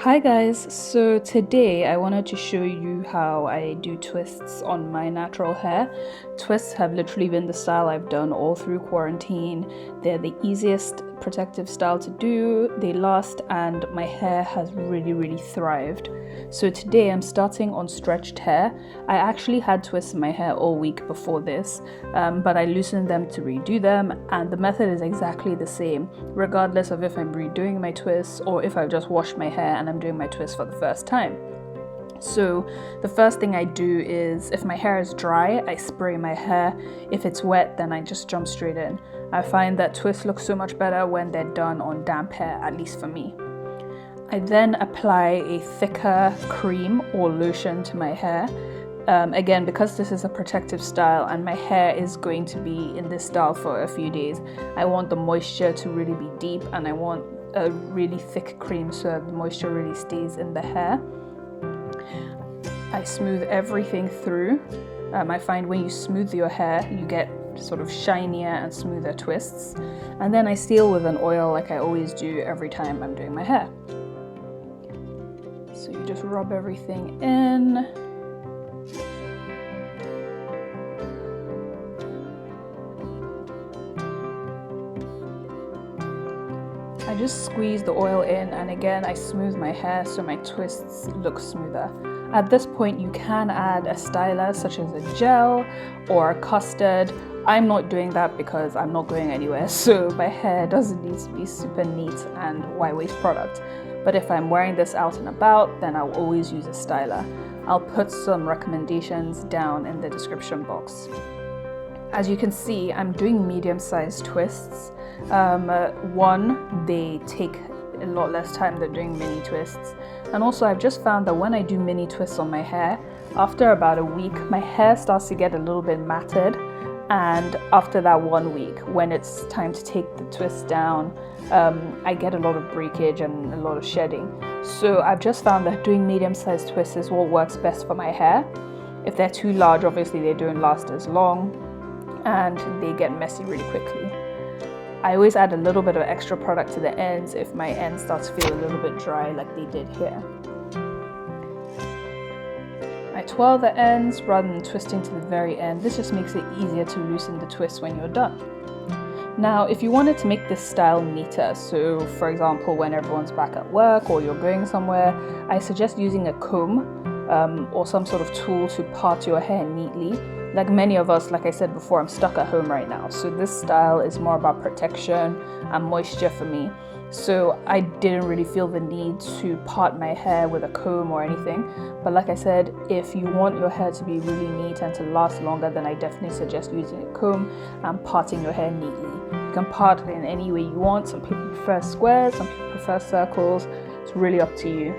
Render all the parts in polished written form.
Hi guys, so today I wanted to show you how I do twists on my natural hair. Twists have literally been the style I've done all through quarantine. They're the easiest protective style to do, they last, and my hair has really thrived. So today I'm starting on stretched hair. I actually had twists in my hair all week before this, but I loosened them to redo them, and the method is exactly the same, regardless of if I'm redoing my twists or if I've just washed my hair and I'm doing my twist for the first time. So the first thing I do is, if my hair is dry, I spray my hair. If it's wet, then I just jump straight in. I find that twists look so much better when they're done on damp hair, at least for me. I then apply a thicker cream or lotion to my hair. Again, because this is a protective style and my hair is going to be in this style for a few days, I want the moisture to really be deep, and I want a really thick cream so that the moisture really stays in the hair. I smooth everything through. I find when you smooth your hair, you get sort of shinier and smoother twists. And then I seal with an oil like I always do every time I'm doing my hair. So you just rub everything in. I just squeeze the oil in, and again I smooth my hair so my twists look smoother. At this point you can add a styler such as a gel or a custard. I'm not doing that because I'm not going anywhere, so my hair doesn't need to be super neat and white waste product. But if I'm wearing this out and about, then I'll always use a styler. I'll put some recommendations down in the description box. As you can see, I'm doing medium-sized twists. They take a lot less time than doing mini twists, and also I've just found that when I do mini twists on my hair, after about a week my hair starts to get a little bit matted, and after that 1 week, when it's time to take the twist down, I get a lot of breakage and a lot of shedding. So I've just found that doing medium-sized twists is what works best for my hair. If they're too large, obviously they don't last as long and they get messy really quickly. I always add a little bit of extra product to the ends if my ends start to feel a little bit dry like they did here. I twirl the ends rather than twisting to the very end. This just makes it easier to loosen the twist when you're done. Now, if you wanted to make this style neater, so for example when everyone's back at work or you're going somewhere, I suggest using a comb or some sort of tool to part your hair neatly. Like many of us, like I said before, I'm stuck at home right now, so this style is more about protection and moisture for me. So I didn't really feel the need to part my hair with a comb or anything. But like I said, if you want your hair to be really neat and to last longer, then I definitely suggest using a comb and parting your hair neatly. You can part it in any way you want. Some people prefer squares, some people prefer circles. It's really up to you.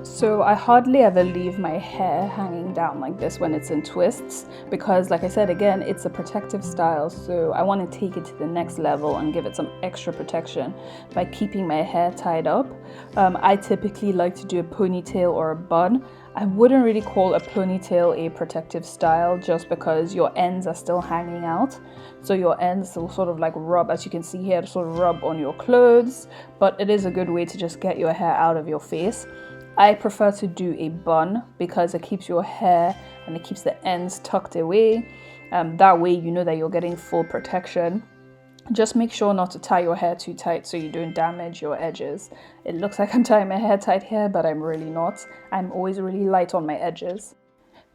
So I hardly ever leave my hair hanging down like this when it's in twists, because like I said, again, it's a protective style, so I want to take it to the next level and give it some extra protection by keeping my hair tied up. I typically like to do a ponytail or a bun. I wouldn't really call a ponytail a protective style just because your ends are still hanging out. So your ends will sort of like rub, as you can see here, sort of rub on your clothes, but it is a good way to just get your hair out of your face. I prefer to do a bun because it keeps your hair and it keeps the ends tucked away. That way you know that you're getting full protection. Just make sure not to tie your hair too tight so you don't damage your edges. It looks like I'm tying my hair tight here, but I'm really not. I'm always really light on my edges.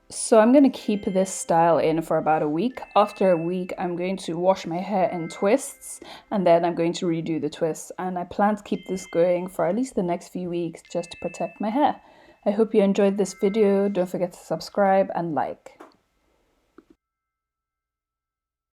So I'm going to keep this style in for about a week. After a week, I'm going to wash my hair in twists, and then I'm going to redo the twists. And I plan to keep this going for at least the next few weeks just to protect my hair. I hope you enjoyed this video. Don't forget to subscribe and like.